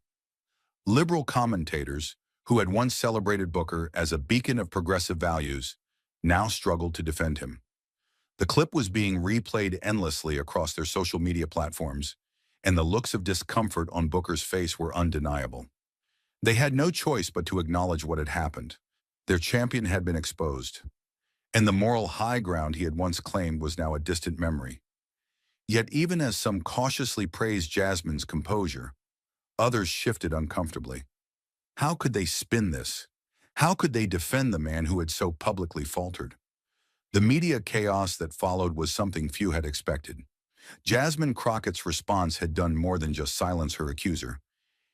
Liberal commentators, who had once celebrated Booker as a beacon of progressive values, now struggled to defend him. The clip was being replayed endlessly across their social media platforms, and the looks of discomfort on Booker's face were undeniable. They had no choice but to acknowledge what had happened. Their champion had been exposed, and the moral high ground he had once claimed was now a distant memory. Yet even as some cautiously praised Jasmine's composure, others shifted uncomfortably. How could they spin this? How could they defend the man who had so publicly faltered? The media chaos that followed was something few had expected. Jasmine Crockett's response had done more than just silence her accuser.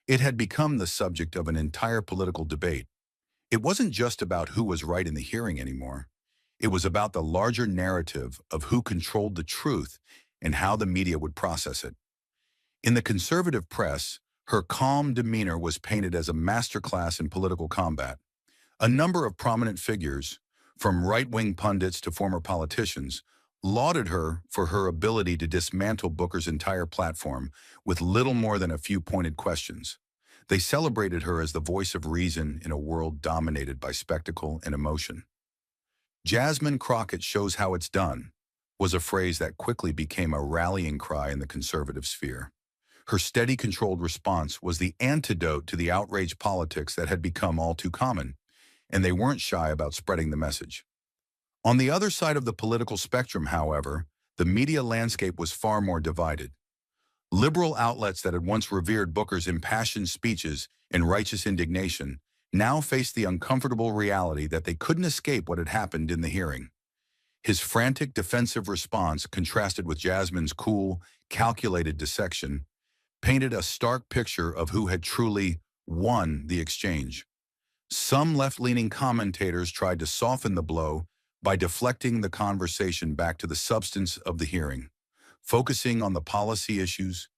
It had become the subject of an entire political debate. It wasn't just about who was right in the hearing anymore. It was about the larger narrative of who controlled the truth and how the media would process it. In the conservative press, her calm demeanor was painted as a masterclass in political combat. A number of prominent figures, from right-wing pundits to former politicians, lauded her for her ability to dismantle Booker's entire platform with little more than a few pointed questions. They celebrated her as the voice of reason in a world dominated by spectacle and emotion. "Jasmine Crockett shows how it's done," was a phrase that quickly became a rallying cry in the conservative sphere. Her steady, controlled response was the antidote to the outraged politics that had become all too common, and they weren't shy about spreading the message. On the other side of the political spectrum, however, the media landscape was far more divided. Liberal outlets that had once revered Booker's impassioned speeches and righteous indignation now faced the uncomfortable reality that they couldn't escape what had happened in the hearing. His frantic defensive response, contrasted with Jasmine's cool, calculated dissection, painted a stark picture of who had truly won the exchange. Some left-leaning commentators tried to soften the blow by deflecting the conversation back to the substance of the hearing, focusing on the policy issues,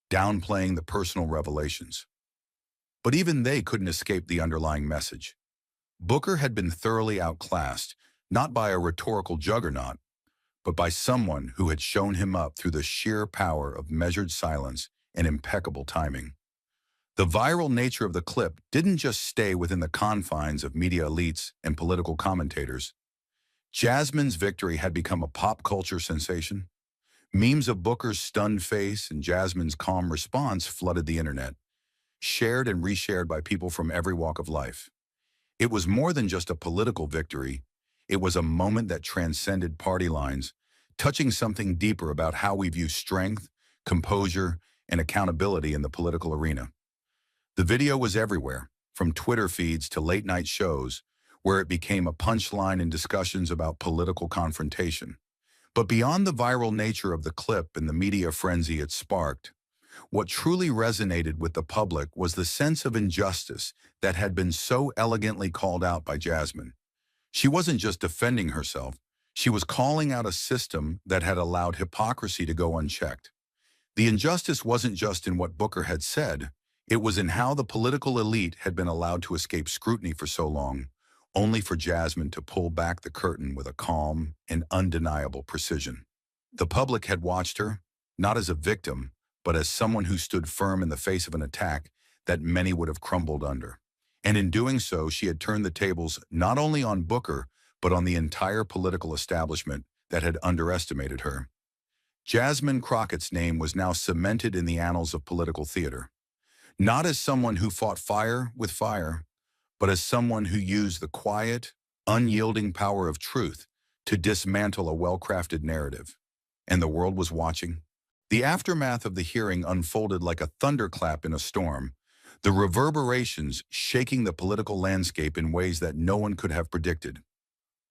downplaying the personal revelations. But even they couldn't escape the underlying message. Booker had been thoroughly outclassed, not by a rhetorical juggernaut, but by someone who had shown him up through the sheer power of measured silence and impeccable timing. The viral nature of the clip didn't just stay within the confines of media elites and political commentators. Jasmine's victory had become a pop culture sensation. Memes of Booker's stunned face and Jasmine's calm response flooded the internet, shared and reshared by people from every walk of life. It was more than just a political victory. It was a moment that transcended party lines, touching something deeper about how we view strength, composure, and accountability in the political arena. The video was everywhere, from Twitter feeds to late-night shows, where it became a punchline in discussions about political confrontation. But beyond the viral nature of the clip and the media frenzy it sparked, what truly resonated with the public was the sense of injustice that had been so elegantly called out by Jasmine. She wasn't just defending herself, she was calling out a system that had allowed hypocrisy to go unchecked. The injustice wasn't just in what Booker had said, it was in how the political elite had been allowed to escape scrutiny for so long, only for Jasmine to pull back the curtain with a calm and undeniable precision. The public had watched her, not as a victim, but as someone who stood firm in the face of an attack that many would have crumbled under. And in doing so, she had turned the tables not only on Booker, but on the entire political establishment that had underestimated her. Jasmine Crockett's name was now cemented in the annals of political theater, not as someone who fought fire with fire, but as someone who used the quiet, unyielding power of truth to dismantle a well-crafted narrative. And the world was watching. The aftermath of the hearing unfolded like a thunderclap in a storm, the reverberations shaking the political landscape in ways that no one could have predicted.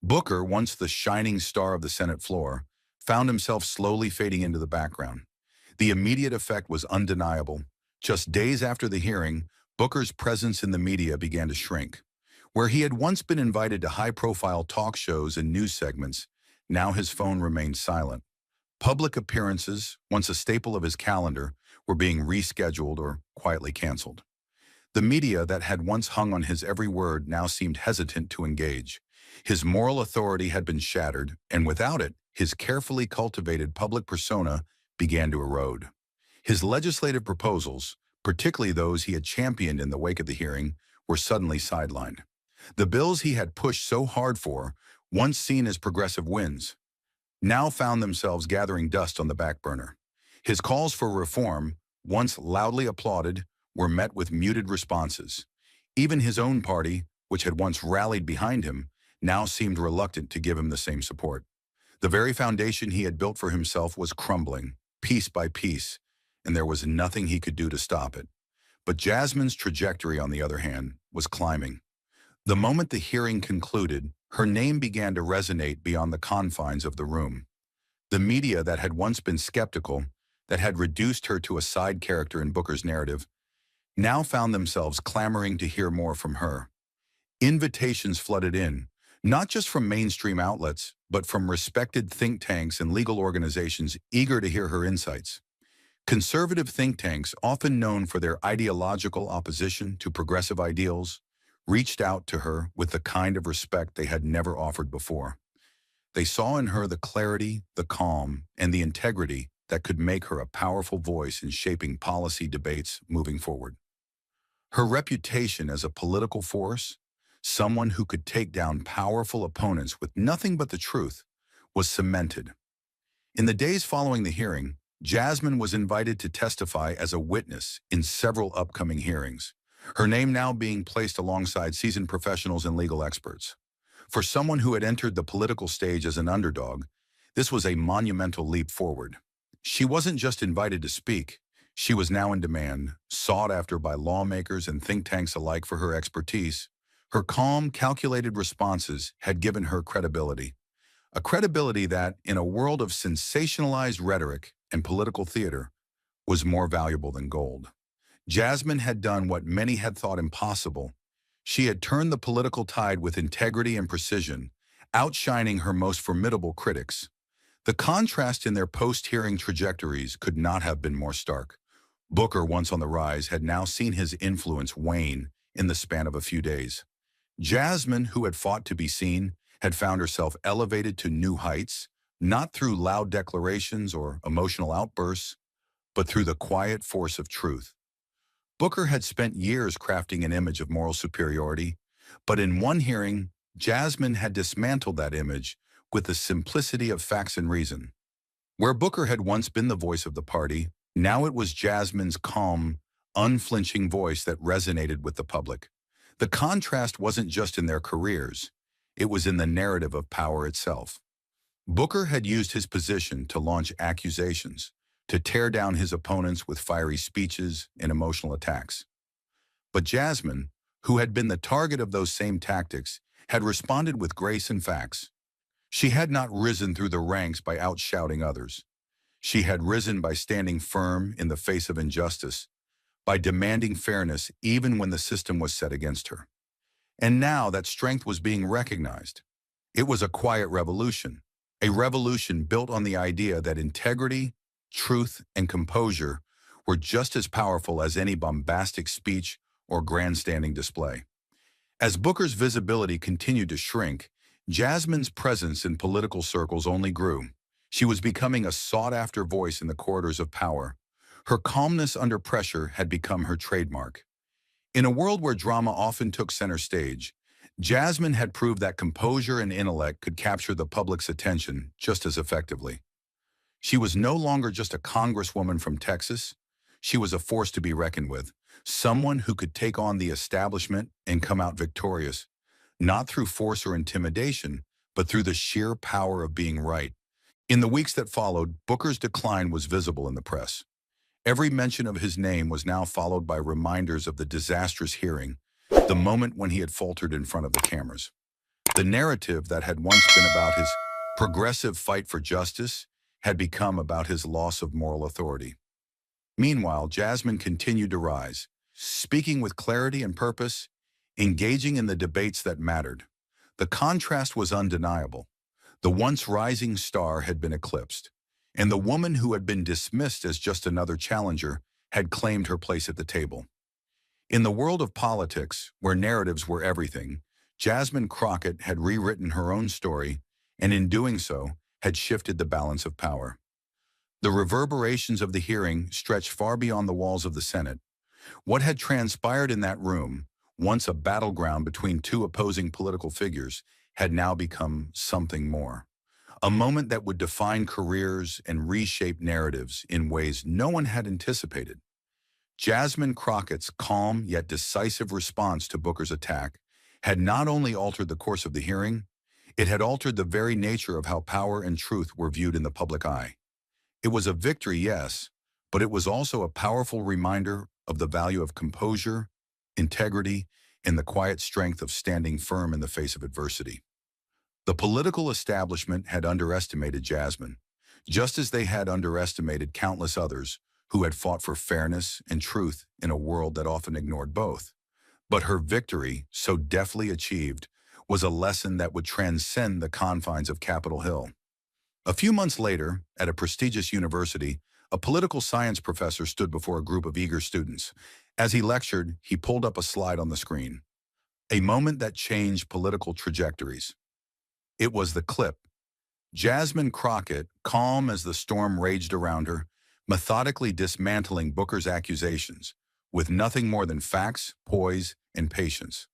Booker, once the shining star of the Senate floor, found himself slowly fading into the background. The immediate effect was undeniable. Just days after the hearing, Booker's presence in the media began to shrink. Where he had once been invited to high-profile talk shows and news segments, now his phone remained silent. Public appearances, once a staple of his calendar, were being rescheduled or quietly canceled. The media that had once hung on his every word now seemed hesitant to engage. His moral authority had been shattered, and without it, his carefully cultivated public persona began to erode. His legislative proposals, particularly those he had championed in the wake of the hearing, were suddenly sidelined. The bills he had pushed so hard for, once seen as progressive wins, now found themselves gathering dust on the back burner. His calls for reform, once loudly applauded, were met with muted responses. Even his own party, which had once rallied behind him, now seemed reluctant to give him the same support. The very foundation he had built for himself was crumbling, piece by piece, and there was nothing he could do to stop it. But Jasmine's trajectory, on the other hand, was climbing. The moment the hearing concluded, her name began to resonate beyond the confines of the room. The media that had once been skeptical, that had reduced her to a side character in Booker's narrative, now found themselves clamoring to hear more from her. Invitations flooded in, not just from mainstream outlets, but from respected think tanks and legal organizations eager to hear her insights. Conservative think tanks, often known for their ideological opposition to progressive ideals, reached out to her with the kind of respect they had never offered before. They saw in her the clarity, the calm, and the integrity that could make her a powerful voice in shaping policy debates moving forward. Her reputation as a political force, someone who could take down powerful opponents with nothing but the truth, was cemented. In the days following the hearing, Jasmine was invited to testify as a witness in several upcoming hearings, her name now being placed alongside seasoned professionals and legal experts. For someone who had entered the political stage as an underdog, this was a monumental leap forward. She wasn't just invited to speak, she was now in demand, sought after by lawmakers and think tanks alike for her expertise. Her calm, calculated responses had given her credibility. A credibility that, in a world of sensationalized rhetoric and political theater, was more valuable than gold. Jasmine had done what many had thought impossible. She had turned the political tide with integrity and precision, outshining her most formidable critics. The contrast in their post-hearing trajectories could not have been more stark. Booker, once on the rise, had now seen his influence wane in the span of a few days. Jasmine, who had fought to be seen, had found herself elevated to new heights, not through loud declarations or emotional outbursts, but through the quiet force of truth. Booker had spent years crafting an image of moral superiority, but in one hearing, Jasmine had dismantled that image with the simplicity of facts and reason. Where Booker had once been the voice of the party, now it was Jasmine's calm, unflinching voice that resonated with the public. The contrast wasn't just in their careers, it was in the narrative of power itself. Booker had used his position to launch accusations, to tear down his opponents with fiery speeches and emotional attacks. But Jasmine, who had been the target of those same tactics, had responded with grace and facts. She had not risen through the ranks by outshouting others. She had risen by standing firm in the face of injustice, by demanding fairness even when the system was set against her. And now that strength was being recognized. It was a quiet revolution, a revolution built on the idea that integrity, truth, and composure were just as powerful as any bombastic speech or grandstanding display. As Booker's visibility continued to shrink, Jasmine's presence in political circles only grew. She was becoming a sought-after voice in the corridors of power. Her calmness under pressure had become her trademark. In a world where drama often took center stage, Jasmine had proved that composure and intellect could capture the public's attention just as effectively. She was no longer just a congresswoman from Texas. She was a force to be reckoned with, someone who could take on the establishment and come out victorious, not through force or intimidation, but through the sheer power of being right. In the weeks that followed, Booker's decline was visible in the press. Every mention of his name was now followed by reminders of the disastrous hearing, the moment when he had faltered in front of the cameras. The narrative that had once been about his progressive fight for justice had become about his loss of moral authority. Meanwhile, Jasmine continued to rise, speaking with clarity and purpose, engaging in the debates that mattered. The contrast was undeniable. The once rising star had been eclipsed, and the woman who had been dismissed as just another challenger had claimed her place at the table. In the world of politics, where narratives were everything, Jasmine Crockett had rewritten her own story, and in doing so, had shifted the balance of power. The reverberations of the hearing stretched far beyond the walls of the Senate. What had transpired in that room, once a battleground between two opposing political figures, had now become something more. A moment that would define careers and reshape narratives in ways no one had anticipated. Jasmine Crockett's calm yet decisive response to Booker's attack had not only altered the course of the hearing, it had altered the very nature of how power and truth were viewed in the public eye. It was a victory, yes, but it was also a powerful reminder of the value of composure, integrity, and the quiet strength of standing firm in the face of adversity. The political establishment had underestimated Jasmine, just as they had underestimated countless others who had fought for fairness and truth in a world that often ignored both. But her victory, so deftly achieved, was a lesson that would transcend the confines of Capitol Hill. A few months later, at a prestigious university, a political science professor stood before a group of eager students. As he lectured, he pulled up a slide on the screen. A moment that changed political trajectories. It was the clip. Jasmine Crockett, calm as the storm raged around her, methodically dismantling Booker's accusations, with nothing more than facts, poise, and patience.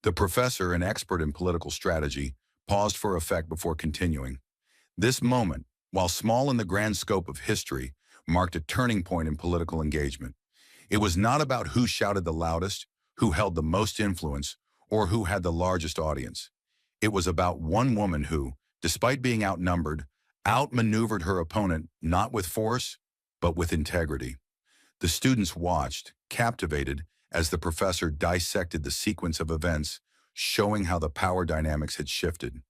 The professor, an expert in political strategy, paused for effect before continuing. This moment, while small in the grand scope of history, marked a turning point in political engagement. It was not about who shouted the loudest, who held the most influence, or who had the largest audience. It was about one woman who, despite being outnumbered, outmaneuvered her opponent not with force, but with integrity. The students watched, captivated, as the professor dissected the sequence of events, showing how the power dynamics had shifted.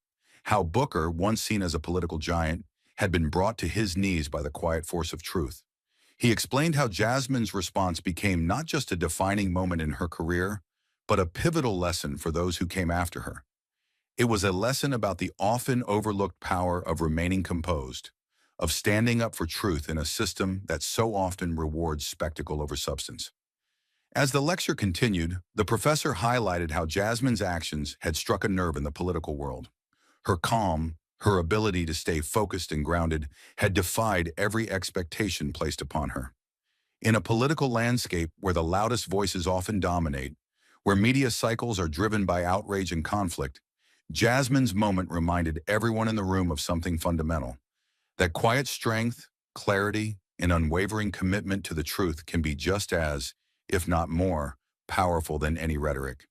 How Booker, once seen as a political giant, had been brought to his knees by the quiet force of truth. He explained how Jasmine's response became not just a defining moment in her career, but a pivotal lesson for those who came after her. It was a lesson about the often overlooked power of remaining composed, of standing up for truth in a system that so often rewards spectacle over substance. As the lecture continued, the professor highlighted how Jasmine's actions had struck a nerve in the political world. Her calm, her ability to stay focused and grounded, had defied every expectation placed upon her. In a political landscape where the loudest voices often dominate, where media cycles are driven by outrage and conflict, Jasmine's moment reminded everyone in the room of something fundamental. That quiet strength, clarity, and unwavering commitment to the truth can be just as, if not more, powerful than any rhetoric.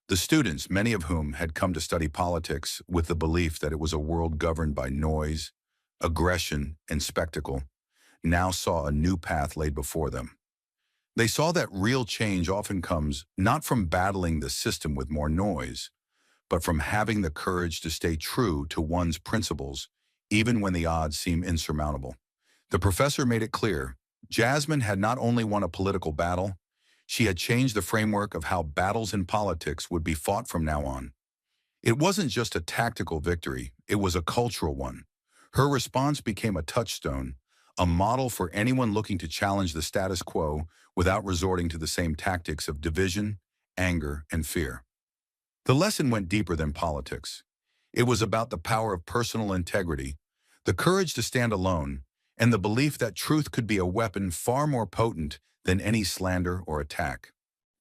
The students, many of whom had come to study politics with the belief that it was a world governed by noise, aggression, and spectacle, now saw a new path laid before them. They saw that real change often comes not from battling the system with more noise, but from having the courage to stay true to one's principles, even when the odds seem insurmountable. The professor made it clear, Jasmine had not only won a political battle, she had changed the framework of how battles in politics would be fought from now on. It wasn't just a tactical victory, it was a cultural one. Her response became a touchstone, a model for anyone looking to challenge the status quo without resorting to the same tactics of division, anger, and fear. The lesson went deeper than politics. It was about the power of personal integrity, the courage to stand alone, and the belief that truth could be a weapon far more potent than any slander or attack.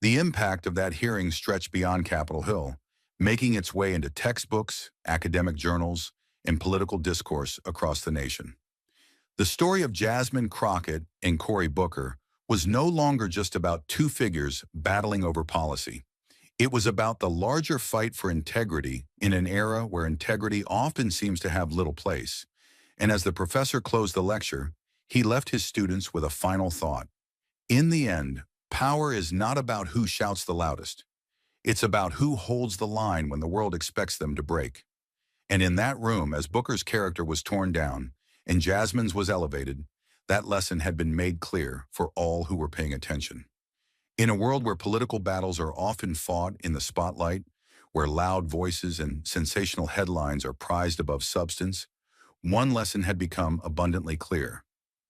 The impact of that hearing stretched beyond Capitol Hill, making its way into textbooks, academic journals, and political discourse across the nation. The story of Jasmine Crockett and Cory Booker was no longer just about two figures battling over policy. It was about the larger fight for integrity in an era where integrity often seems to have little place. And as the professor closed the lecture, he left his students with a final thought. In the end, power is not about who shouts the loudest. It's about who holds the line when the world expects them to break. And in that room, as Booker's character was torn down and Jasmine's was elevated, that lesson had been made clear for all who were paying attention. In a world where political battles are often fought in the spotlight, where loud voices and sensational headlines are prized above substance, one lesson had become abundantly clear.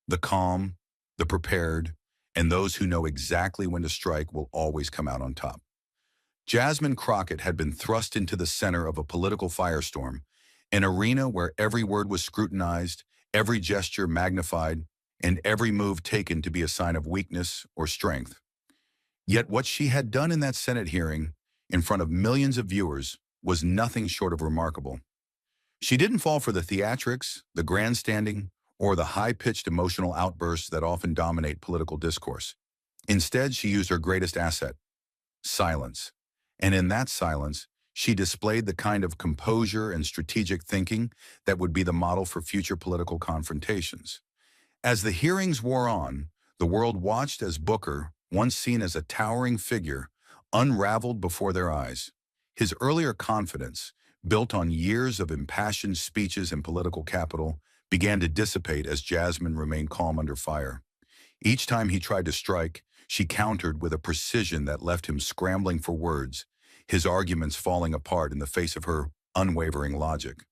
The calm, the prepared, and those who know exactly when to strike will always come out on top. Jasmine Crockett had been thrust into the center of a political firestorm, an arena where every word was scrutinized, every gesture magnified, and every move taken to be a sign of weakness or strength. Yet what she had done in that Senate hearing, in front of millions of viewers, was nothing short of remarkable. She didn't fall for the theatrics, the grandstanding, or the high-pitched emotional outbursts that often dominate political discourse. Instead, she used her greatest asset, silence. And in that silence, she displayed the kind of composure and strategic thinking that would be the model for future political confrontations. As the hearings wore on, the world watched as Booker, once seen as a towering figure, unraveled before their eyes. His earlier confidence, built on years of impassioned speeches and political capital, began to dissipate as Jasmine remained calm under fire. Each time he tried to strike, she countered with a precision that left him scrambling for words, his arguments falling apart in the face of her unwavering logic.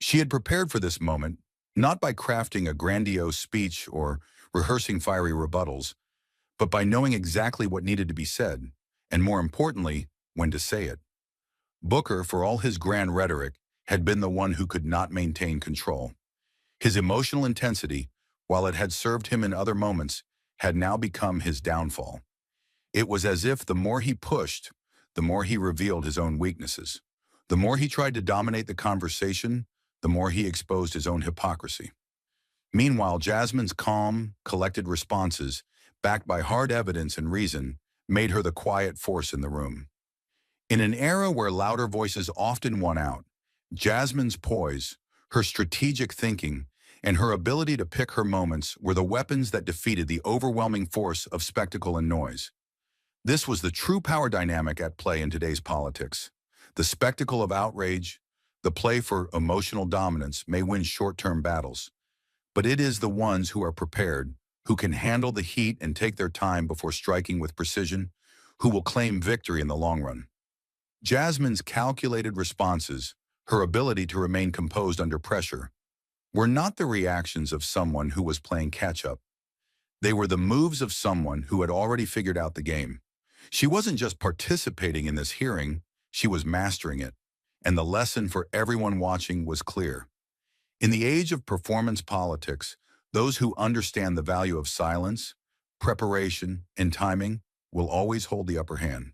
She had prepared for this moment, not by crafting a grandiose speech or rehearsing fiery rebuttals, but by knowing exactly what needed to be said, and more importantly, when to say it. Booker, for all his grand rhetoric, had been the one who could not maintain control. His emotional intensity, while it had served him in other moments, had now become his downfall. It was as if the more he pushed, the more he revealed his own weaknesses. The more he tried to dominate the conversation, the more he exposed his own hypocrisy. Meanwhile, Jasmine's calm, collected responses, backed by hard evidence and reason, made her the quiet force in the room. In an era where louder voices often won out, Jasmine's poise, her strategic thinking, and her ability to pick her moments were the weapons that defeated the overwhelming force of spectacle and noise. This was the true power dynamic at play in today's politics. The spectacle of outrage, the play for emotional dominance may win short-term battles, but it is the ones who are prepared, who can handle the heat and take their time before striking with precision, who will claim victory in the long run. Jasmine's calculated responses, her ability to remain composed under pressure, were not the reactions of someone who was playing catch-up. They were the moves of someone who had already figured out the game. She wasn't just participating in this hearing, she was mastering it. And the lesson for everyone watching was clear. In the age of performance politics, those who understand the value of silence, preparation, and timing will always hold the upper hand.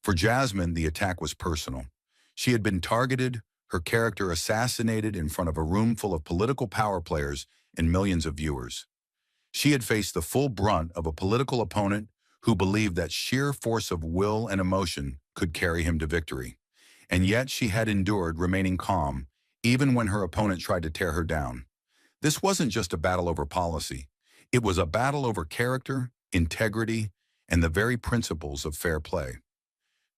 For Jasmine, the attack was personal. She had been targeted, her character assassinated in front of a room full of political power players and millions of viewers. She had faced the full brunt of a political opponent who believed that sheer force of will and emotion could carry him to victory. And yet she had endured, remaining calm, even when her opponent tried to tear her down. This wasn't just a battle over policy. It was a battle over character, integrity, and the very principles of fair play.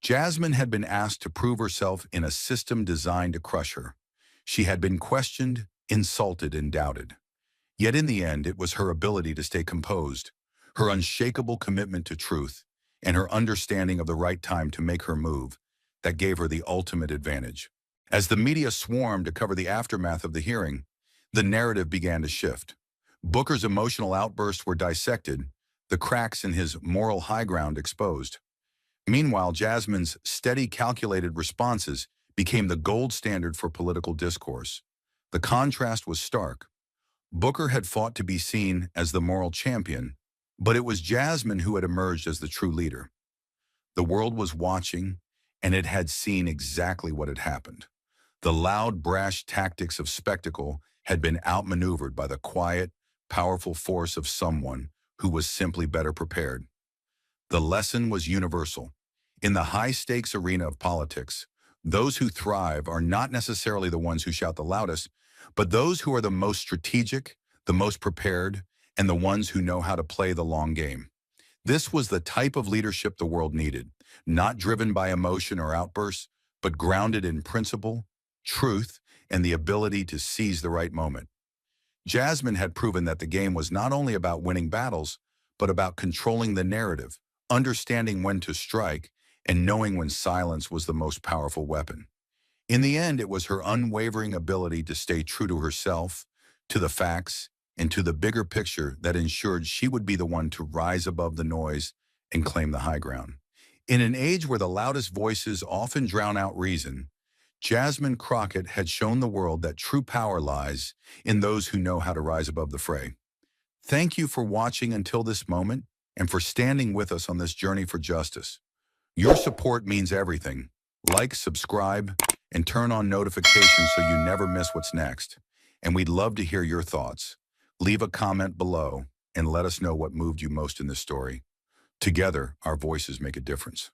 Jasmine had been asked to prove herself in a system designed to crush her. She had been questioned, insulted, and doubted. Yet in the end, it was her ability to stay composed, her unshakable commitment to truth, and her understanding of the right time to make her move that gave her the ultimate advantage. As the media swarmed to cover the aftermath of the hearing, the narrative began to shift. Booker's emotional outbursts were dissected, the cracks in his moral high ground exposed. Meanwhile, Jasmine's steady, calculated responses became the gold standard for political discourse. The contrast was stark. Booker had fought to be seen as the moral champion, but it was Jasmine who had emerged as the true leader. The world was watching, and it had seen exactly what had happened. The loud, brash tactics of spectacle had been outmaneuvered by the quiet, powerful force of someone who was simply better prepared. The lesson was universal. In the high-stakes arena of politics, those who thrive are not necessarily the ones who shout the loudest, but those who are the most strategic, the most prepared, and the ones who know how to play the long game. This was the type of leadership the world needed, not driven by emotion or outbursts, but grounded in principle, truth, and the ability to seize the right moment. Jasmine had proven that the game was not only about winning battles, but about controlling the narrative, understanding when to strike, and knowing when silence was the most powerful weapon. In the end, it was her unwavering ability to stay true to herself, to the facts, and to the bigger picture that ensured she would be the one to rise above the noise and claim the high ground. In an age where the loudest voices often drown out reason, Jasmine Crockett had shown the world that true power lies in those who know how to rise above the fray. Thank you for watching until this moment and for standing with us on this journey for justice. Your support means everything. Like, subscribe, and turn on notifications so you never miss what's next. And we'd love to hear your thoughts. Leave a comment below and let us know what moved you most in this story. Together, our voices make a difference.